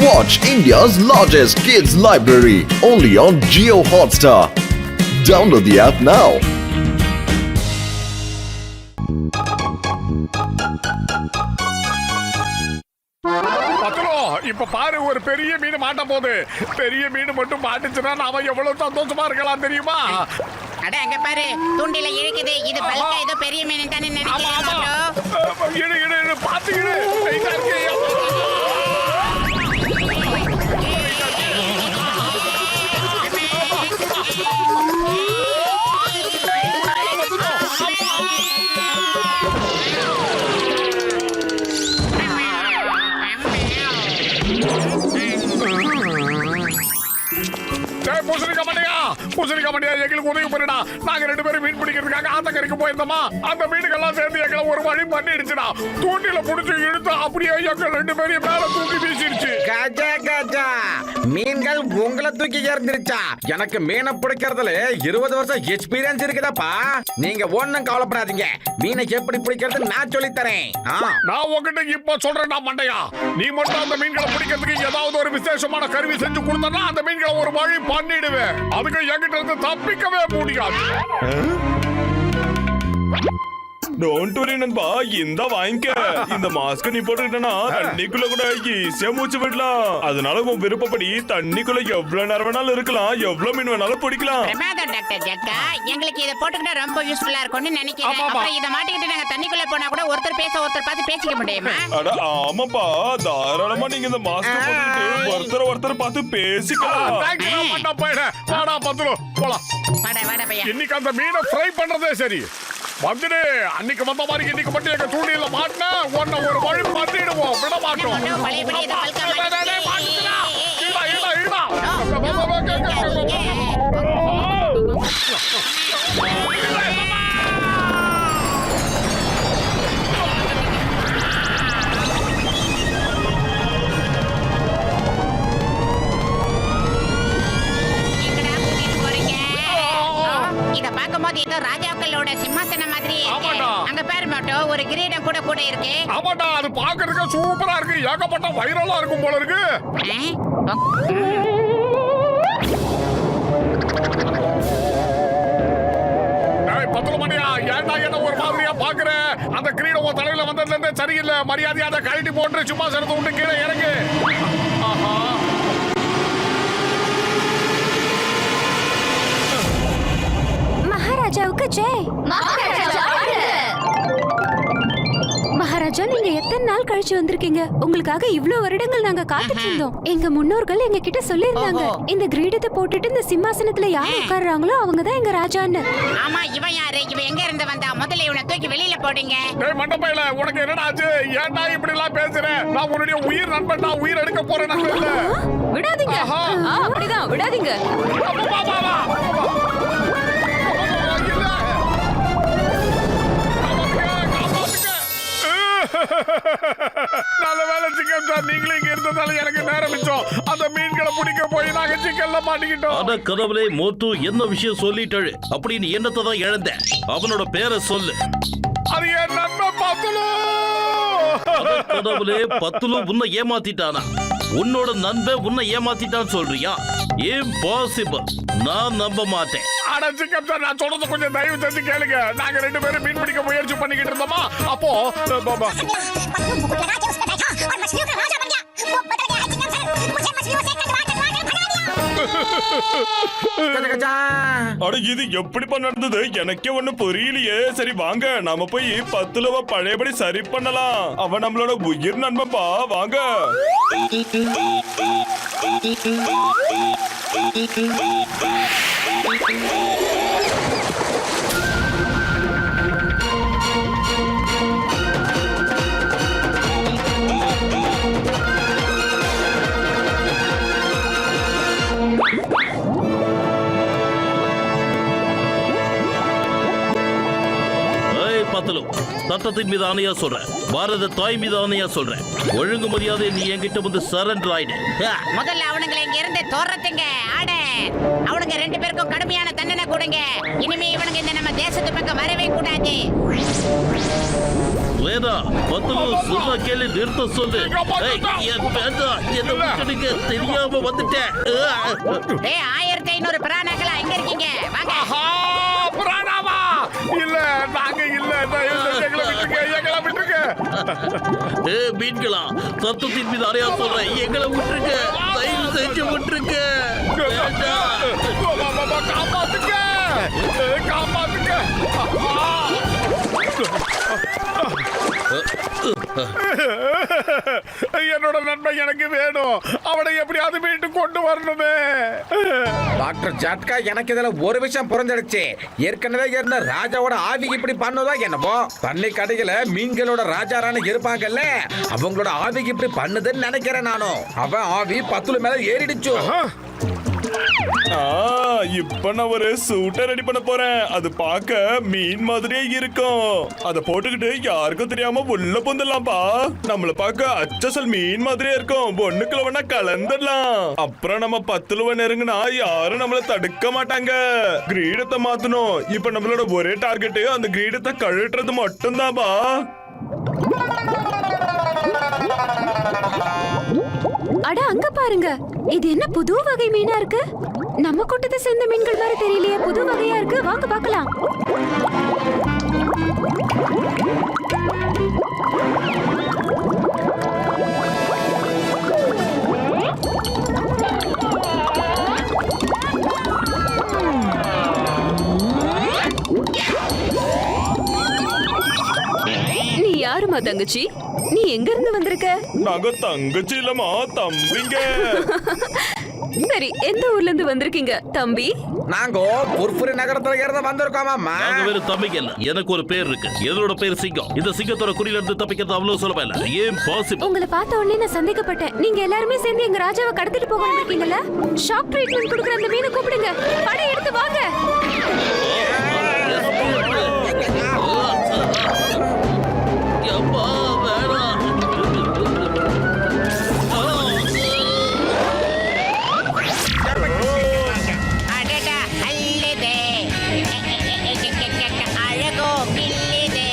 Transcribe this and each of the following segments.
Watch India's largest kids library only on Jio Hotstar. Download the app now. இப்ப பாரு, ஒரு பெரிய மீன் மாட்ட போகுது. பெரிய மீன் மட்டும் மாட்டுச்சுன்னா நாம எவ்வளவு சந்தோஷமா இருக்கலாம் தெரியுமா? அட அங்க பாரு, தூண்டில இழுக்குது. இது பல்கா ஏதோ பெரிய மீன் தானே நினைக்கிறேன். இடு பாத்துக்கிடு. பூசணிக்கா மண்டியா, எங்களுக்கு உதவி பண்ணுடா. நாங்க 2 பேரும் மீன் பிடிக்கிறதுக்காக ஆத்தக்கரைக்கு போயிருந்தோமா. அந்த மீனுக்கெல்லாம் சேர்ந்து எங்களை ஒரு வழி பண்ணிடுச்சுடா. தூண்டில புடிச்சு இழுத்து அப்படியே எங்க 2 பேரையும் மேல தூக்கி வீசிடுச்சு. கஜா கஜா, மீன்கள் உங்களை தூக்கி எறிஞ்சிருச்சா? எனக்கு மீனை பிடிக்கிறதுல 20 வருஷம் எக்ஸ்பீரியன்ஸ் இருக்குதாப்பா. நீங்க ஒண்ணும் கவலைப்படாதீங்க. மீனை எப்படி பிடிக்கிறது நான் சொல்லி தரேன். நான் உங்ககிட்ட இப்ப சொல்றேன்டா மண்டையா, நீ மட்டும் அந்த மீன்களை பிடிக்கிறதுக்கு ஏதாவது ஒரு விசேஷமான கருவி செஞ்சு கொடுத்தா அந்த மீன்களை ஒரு வழி பண்ணிடுவேன். அதுக்கு என்கிட்ட இருந்து தப்பிக்கவே முடியாது. டோன்ட் வரி நண்பா, இந்த வாங்கிக்க. இந்த மாஸ்க் நீ போட்டுக்கிட்டனா தண்ணிக்குள்ள கூட ஈஸியா மூச்சு விடலாம். அதனால உன் விருப்பப்படி தண்ணிக்குள்ள எவ்வளவு நேரம் வேணாலும் இருக்கலாம், எவ்வளவு மீன் வேணாலும் பிடிக்கலாம். பிரமாதம் டாக்டர் ஜக்கா, எங்களுக்கு இத போட்டுக்கிட்டா ரொம்ப யூஸ்ஃபுல்லா இருக்கும்னு நினைக்கிறேன். அப்புறம் இத மாட்டிக்கிட்டு நாங்க தண்ணிக்குள்ள போனா கூட ஒருத்தர் பேச ஒருத்தர் பார்த்து பேசிக்க முடியுமா? அட ஆமாப்பா, தாராளமா நீங்க இந்த மாஸ்க் போட்டுக்கிட்டு ஒருத்தர் பார்த்து பேசிக்கலாம். வாடா பத்துலோ போலாம். வாடா பையா, இன்னைக்கு அந்த மீனை ஃப்ரை பண்றதே சரி. வந்துடு, அன்னைக்கு வந்த மாதிரி இன்னைக்கு மட்டும் எங்க தூண்டில மாட்டினா உன்னை ஒரு வழி பண்ணிடுவோம். விட மாட்டோம். இத பாக்கும்போது ஏதோ ராஜாக்களோட சிம்மாசனம் மாதிரி இருக்கு. அங்க பாரு மாட்டோ, ஒரு கிரீடம் கூட இருக்கு. ஆமாடா, அது பாக்குறதுக்கு சூப்பரா இருக்கு. ஏகப்பட்ட வைரலா இருக்கும் போல இருக்கு. பத்துல மணியா, ஏன்டா என்ன ஒரு மாதிரியா பாக்குற? அந்த கிரீடம் உன் தலையில வந்ததுல இருந்தே சரியில்லை. மரியாதையா அதை கழட்டி போட்டு சும்மா சிறந்து விட்டு கீழே இறங்கு. ஆஹா, மகாராஜாவுக்கு ஜெய். மகாராஜா, நீங்க எத்தனை நாள் கழிச்சு வந்திருக்கீங்க? உங்களுக்காக இவ்ளோ வருடங்கள் நாங்க காத்துட்டு இருந்தோம். எங்க முன்னோர்கள் எங்க கிட்ட சொல்லிருந்தாங்க, இந்த கிரீடத்தை போட்டுட்டு இந்த சிம்மாசனத்துல யார் உட்கார்றாங்களோ அவங்கதான் எங்க ராஜான்னு. ஆமா, இவன் யாரு? இவன் எங்க இருந்து வந்தா? முதல்ல இவனை தூக்கி வெளியில போடுங்க. டேய் மண்டபையில, உனக்கு என்னடா ஆச்சு? ஏன்டா இப்படி எல்லாம் பேசுற? நான் உன்னுடைய உயிர் நண்பன்டா, உயிர் எடுக்க போறேன். விடாதீங்க. அப்படிதான் விடாதீங்க. நல்ல வேலை சிக்கன் சார், நீங்களும் இங்க இருந்ததால எனக்கு நேரம் மிச்சம். அந்த மீன்களை பிடிக்க போய் நாங்க சிக்கன்ல மாட்டிக்கிட்டோம். அட கடவுளே, மோத்து என்ன விஷயம் சொல்லிட்டாரு? அப்படி நீ என்னத்தை தான் இழந்த? அவனோட பேரை சொல்லு. அது என் நண்பன் பத்துலு. கடவுளே, பத்துலு உன்னை ஏமாத்திட்டானா? உன்னோட நண்பன் உன்னை ஏமாத்திட்டான்னு சொல்றியா? இம்பாசிபிள், நான் நம்ப மாட்டேன். அட சிக்கன் சார், நான் சொல்றது கொஞ்சம் தயவு செஞ்சு கேளுங்க. நாங்க 2 பேரும் மீன் பிடிக்க முயற்சி பண்ணிக்கிட்டு இருந்தோமா, அப்போ அட இது எப்படிப்பா நடந்தது? எனக்கே ஒண்ணு புரியலையே. சரி வாங்க, நாம போய் பத்துலவ பழையபடி சரி பண்ணலாம். அவன் நம்மளோட உயிர் நண்பப்பா, வாங்க. சட்டத்தின் மீது ஆணையா சொல்றேன், பாரத தாய் மீது ஆணையா சொல்றேன், ஒழுங்கு மரியாதை நீ என்கிட்ட வந்து சரண்டர் ஆயிடு. முதல்ல அவனுங்களை இங்க இருந்து தோறத்துங்க. அவனுங்க 2 பேருக்கும் கடுமையான தண்டனை கொடுங்க. இனிமே இவனுங்க இந்த நம்ம தேசத்து பக்கம் வரவே கூடாது. வேணா பத்துலு சொன்ன கேள்வி நிறுத்த சொல்லு. ஏய், என் பேண்டா என்ன விட்டுடுங்க, தெரியாம வந்துட்டேன். டேய் 1500 பிராணாக்களா எங்க இருக்கீங்க? வாங்க. ஆஹா, பிராணாவா? இல்ல நாங்க இல்ல. எங்களை விட்டுருங்க. மீன்களா, சத்தத்தின் மீது அறையா சொல்றேன், எங்களை விட்டுருங்க, தயவு செஞ்சு விட்டுருங்க. காப்பாத்துங்க, காப்பாத்துங்க. என்னோட நண்பன் எனக்கு வேணும். அவனை எப்படியாவது மீட்டு கொண்டு வரணுமே. டாக்டர் ஜாட்கா, எனக்கு இதுல ஒரு விஷயம் புரிஞ்சிடுச்சு. ஏற்கனவே இருந்த ராஜாவோட ஆவி இப்படி பண்ணுதா என்னவோ. தண்ணி கடையில மீன்களோட ராஜா ராணி இருப்பாங்கல்ல, அவங்களோட ஆவிக்கு இப்படி பண்ணுதுன்னு நினைக்கிறேன் நானும். அவன் ஆவி பத்துல மேல ஏறிடுச்சு. இப்ப நான் ஒரு சூட்டை ரெடி பண்ண போறேன். அது பார்க்க மீன் மாதிரியே இருக்கும். அத போட்டுக்கிட்டு யாருக்கும் தெரியாம உள்ள பொந்தலாம்பா. நம்மள பார்க்க அச்சசல் மீன் மாதிரியே இருக்கும். ஒண்ணுக்குள்ள வேணா கலந்துடலாம். அப்புறம் நம்ம 10 நெருங்கினா யாரும் நம்மள தடுக்க மாட்டாங்க. கிரீடத்தை மாத்தணும். இப்ப நம்மளோட ஒரே டார்கெட் அந்த கிரீடத்தை கழட்டுறது மட்டும்தான்பா. அட அங்க பாருங்க, இது என்ன புது வகை மீனா இருக்கு? நம்ம கூட்டத்தை சேர்ந்த மீன்கள் மாதிரி தெரியலையே, புது வகையா இருக்கு. வாங்க பார்க்கலாம். நீ யாருமா தங்கச்சி? நீ எங்க இருந்து வந்திருக்க? நாங்க தங்கச்சி இல்லமா, தம்பிங்க. சரி, எந்த ஊர்ல இருந்து வந்திருக்கீங்க தம்பி? நாங்க புர்புரி நகரத்துல இருந்து வந்திருக்கோம் மாமா. நாங்க வெறும் தம்பிங்க இல்ல, எனக்கு ஒரு பேர் இருக்கு. என்னோட பேர் சிங்கம். இந்த சிங்கத்தோட குறியில இருந்து தப்பிக்கிறது அவ்வளவு சுலபம் இல்ல. ஏன் பாசிபிள்? உங்களை பார்த்த உடனே நான் சந்தேகப்பட்டேன். நீங்க எல்லாருமே சேர்ந்து எங்க ராஜாவை கடத்திட்டு போக வந்திருக்கீங்கல்ல? ஷாக் ட்ரீட்மெண்ட் கொடுக்குற அந்த மீனை கூப்பிடுங்க. படை எடுத்து வாங்க. அப்பா, வேணாம். அடடா, அல்லதே. அழகோ கில்லுதே.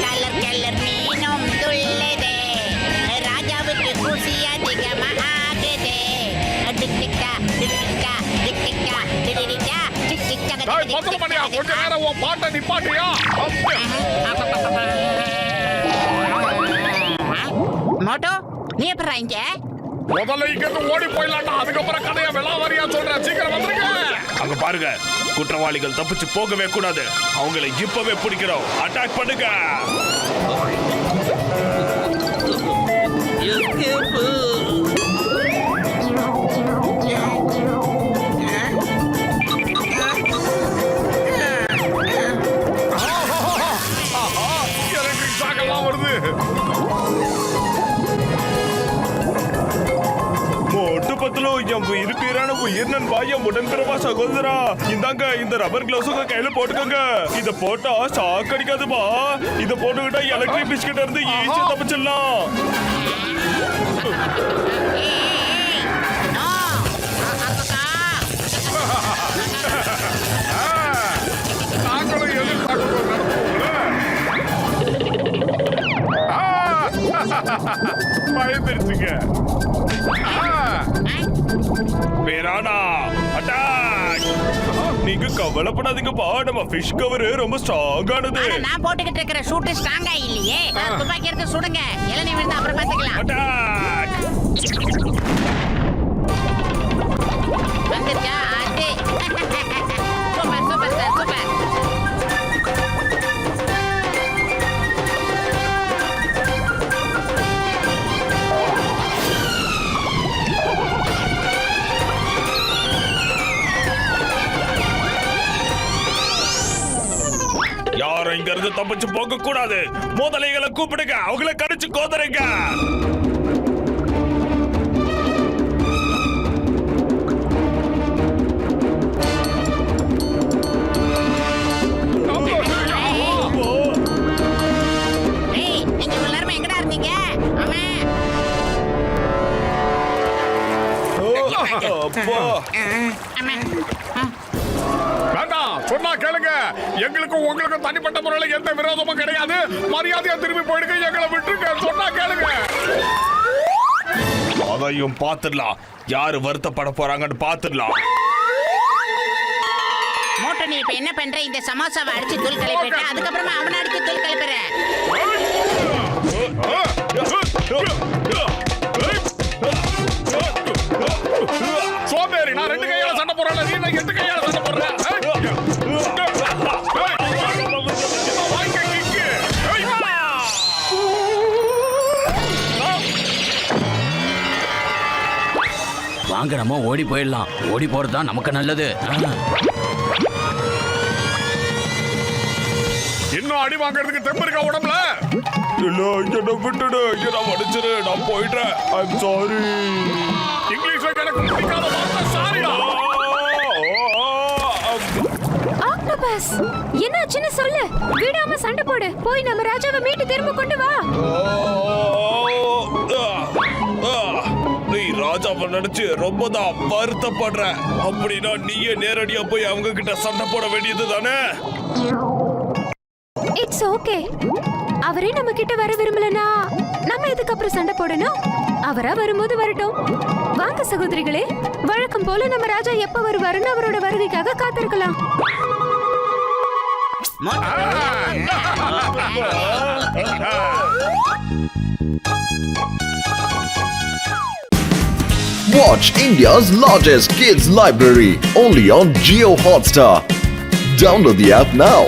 கலர் கலர் மீனும் துள்ளுதே. ராஜாவுக்கு குசி அதிகமா ஆகுதே. டிக்டிக்கா, டிக்டிக்கா, டிக்டிக்கா, டிடிடிக்கா, டிக்டிக்கா, டேய், பத்தலமணியா, கொஞ்ச நேரம் உன் பாட்டை நிப்பாட்டியா? மோட்டோ, நீ எப்படா இங்க? முதல்ல இங்க இருந்து ஓடி போயிடலாம்டா. அதுக்கப்புறம் கதைய விலாவாரியா சொல்றேன். சீக்கிரம் வந்துருங்க. அங்க பாருங்க, குற்றவாளிகள் தப்பிச்சு போகவே கூடாது. அவங்களை இப்பவே பிடிக்கிறோம். அட்டாக் பண்ணுங்க. Escape. எலக்ட்ரிக் ஷாக் எல்லாம் வருது. மோட்டு பத்தலோ, என் உயிர் பேரான உயிர் நண்பா, என் உடன்பிறவா சகோதரா, இந்தாங்க இந்த ரப்பர் கிளவுஸ் உங்க கையில போட்டுக்கோங்க. இத போட்டா ஷாக் அடிக்காதுமா. இத போட்டுக்கிட்டா எலக்ட்ரிக் பிஸ்கட் இருந்து ஈஸியா தப்பிச்சிடலாம். நாங்களும் எதிர்பார்க்கிறோம் நடக்கும். பயந்துருச்சுங்க. பேரானா அட்டாக். நீங்க கவலைப்படாதீங்கப்பா, நம்ம ஃபிஷ் கவர் ரொம்ப ஸ்ட்ராங்கானது. ஆனா நான் போட்டுக்கிட்டு இருக்கிற ஷூட் ஸ்ட்ராங்கா இல்லையே. துப்பாக்கி எடுத்து சுடுங்க. இளநீ விழுந்து அப்புறம் பாத்துக்கலாம். அட்டாக். வந்துச்சா? அது சூப்பர் சூப்பர் சார், சூப்பர். யாரும் இங்க இருந்து தப்பிச்சு போக கூடாது. முதலைகளை கூப்பிடுங்க, அவங்கள கடிச்சு கோதறீங்க. ஏய், நீங்க எல்லாரும் எங்கடா இருந்தீங்க? ஆமா. அப்பா, ஆமா. வேண்டாம், சொன்னா கேளுங்க. எங்களுக்கும் உங்களுக்கும் தனிப்பட்ட முறையில எந்த விரோதமும் கிடையாது. மரியாதையா திரும்பி போயிடுங்க, எங்களை விட்டுருங்க. சொன்னா கேளுங்க. அதையும் பாத்துடலாம், யாரு வருத்தப்பட போறாங்கன்னு பாத்துடலாம். மோட்டோ நீ இப்ப என்ன பண்ற? இந்த சமோசாவை அடிச்சு தூள் கிளப்பிட்ட, அதுக்கப்புறமா அவனை அடிச்சு தூள் கிளப்புற. சோம்பேறி, நான் 2 கையால சண்டை போடுறேன், நீ 8 கையால சண்டை போடுற. வாங்க நம்ம ஓடி போயிடலாம். ஓடி போறதுதான் நமக்கு நல்லது. இன்னும் அடி வாங்குறதுக்கு தெம்பு இருக்கா உடம்புல? இல்ல, என்ன விட்டுடு, என்ன மன்னிச்சிரு, நான் போயிட்டேன். I'm sorry. இங்கிலீஷ்ல எனக்கு பிடிக்காத வார்த்தை சாரிடா. ஆக்டோபஸ் என்னாச்சுன்னு சொல்லு. விடாம சண்டை போடு. போய் நம்ம ராஜாவை மீட்டு திரும்ப கொண்டு வா. நீ ராஜாவை நினைச்சு ரொம்ப தான் வருத்தப்படுற. அப்படின்னா நீயே நேரடியா போய் அவங்க கிட்ட சண்டை போட வேண்டியது தானே? It's okay. அவரே நம்ம கிட்ட வர விரும்பலனா நம்ம எதுக்கு அப்புறம் சண்டை போடணும்? அவரா வரும்போது வரட்டும். வாங்க சகோதரிகளே, வழக்கம் போல நம்ம ராஜா எப்ப வருவாருன்னு அவரோட வருகைக்காக காத்திருக்கலாம். Watch India's largest kids library only on Geo Hotstar. Download the app now.